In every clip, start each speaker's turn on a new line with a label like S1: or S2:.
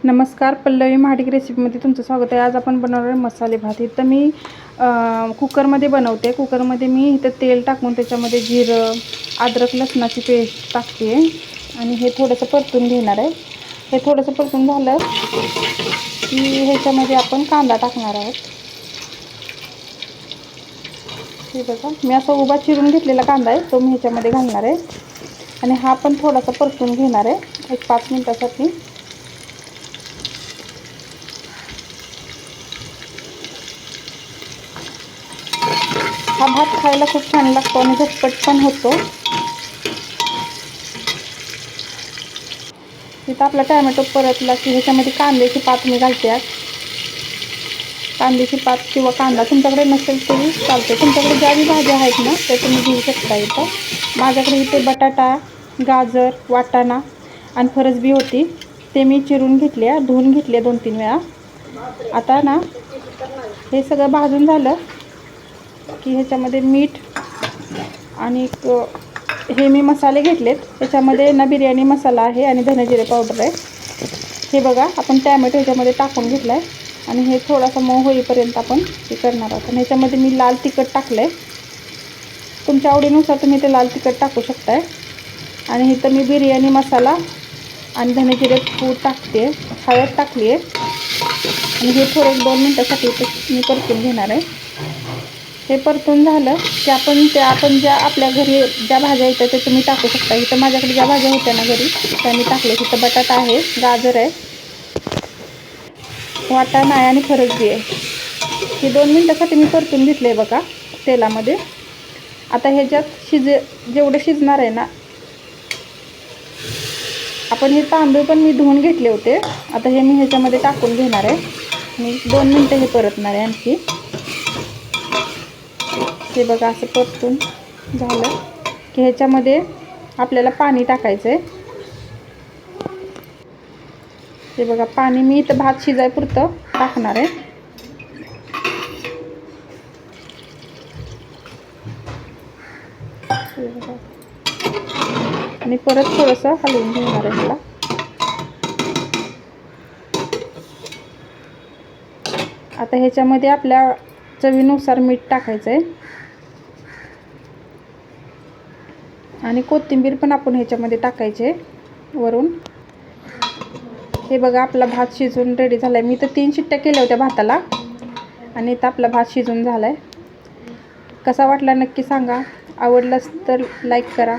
S1: नमस्कार, पल्लवी महाडिक रेसिपीमध्ये तुमचं स्वागत आहे। आज आपण बनवणार आहे मसाले भात। इथं मी कुकरमध्ये बनवते। कुकरमध्ये मी इथं तेल टाकून त्याच्यामध्ये जिरं, अद्रक लसणाची पेस्ट टाकते आणि हे थोडंसं परतून घेणार आहे। हे थोडंसं परतून झालं की ह्याच्यामध्ये आपण कांदा टाकणार आहोत। हे बघा, मी असा उभा चिरून घेतलेला कांदा आहे, तो मी ह्याच्यामध्ये घालणार आहे आणि हा पण थोडासा परतून घेणार आहे एक 5 मिनिटासाठी। हा भात खायला खूप छान लागतो आणि झटपट पण होतो। इथं आपला टोमॅटो परतला की ह्याच्यामध्ये कांद्याची पात मी घालते। कांद्याची पात किंवा कांदा तुमच्याकडे नसेल तरी चालते। तुमच्याकडे ज्या बी भाज्या आहेत ना त्या तुम्ही घेऊ शकता। इथं माझ्याकडे इथे बटाटा, गाजर, वाटाणा आणि फरसबी होती, ते मी चिरून घेतल्या, धुवून घेतल्या 2-3 वेळा। आता ना हे सगळं भाजून झालं की ह्याच्यामध्ये मीठ आणि हे मी मसाले घेतलेत। त्याच्यामध्ये ना बिर्याणी मसाला आहे आणि धने जिरे पावडर आहे। हे बघा, आपण टोमॅटो ह्याच्यामध्ये टाकून घेतलाय आणि हे थोडासा मऊ होईपर्यंत आपण हे करणार आहोत। आणि ह्याच्यामध्ये मी लाल तिखट टाकलंय, तुमच्या आवडीनुसार तुम्ही ते लाल तिखट टाकू शकताय। आणि इथं मी बिर्याणी मसाला आणि धने जिरे पूड टाकते, हळद टाकली आहे आणि हे थोडं 1-2 मिनिटासाठी मी परतून घेणार आहे। हे परतून झालं की आपण ज्या आपल्या घरी ज्या भाज्या येतात ते तुम्ही टाकू शकता। इथं माझ्याकडे ज्या भाज्या होत्या ना घरी त्या मी टाकले। इथं बटाटा आहे, गाजर आहे, वाटाणा आहे आणि फरसबी आहे। हे 2 मिनिटासाठी मी परतून घेतले बघा तेलामध्ये। आता ह्याच्यात जेवढं शिजणार आहे ना, आपण हे तांदूळ पण मी धुवून घेतले होते। आता हे मी ह्याच्यामध्ये टाकून घेणार आहे आणि 2 मिनिटं हे परतणार आहे आणखी। हे बघा, असं परतून झालं की ह्याच्यामध्ये आपल्याला पाणी टाकायचं आहे। हे बघा, पाणी मी इथं भात शिजायपुरतं टाकणार आहे। आणि परत थोडंसं हलवून घेणार आहे ह्याला। आता ह्याच्यामध्ये आपल्या चवीनुसार मीठ टाकायचं आहे आणि कोथिंबीर पण आपण ह्याच्यामध्ये टाकायचे वरून। हे बघा, आपला भात शिजून रेडी झाला आहे। मी तर 3 शिट्ट्या केल्या होत्या भाताला आणि इथं आपला भात शिजून झाला आहे। कसा वाटला नक्की सांगा। आवडलाच तर लाईक करा,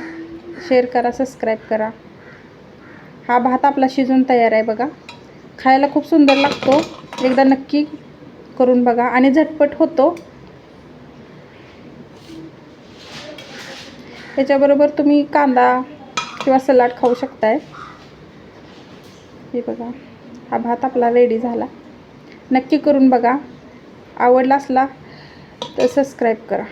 S1: शेअर करा, सबस्क्राईब करा। हा भात आपला शिजून तयार आहे बघा, खायला खूप सुंदर लागतो। एकदा नक्की करून बघा आणि झटपट होतो। ह्याच्याबरोबर तुम्ही कांदा किंवा सलाड खाऊ शकताय। हे बघा, हा भात आपला रेडी झाला। नक्की करून बघा, आवडला असला तर सबस्क्राईब करा।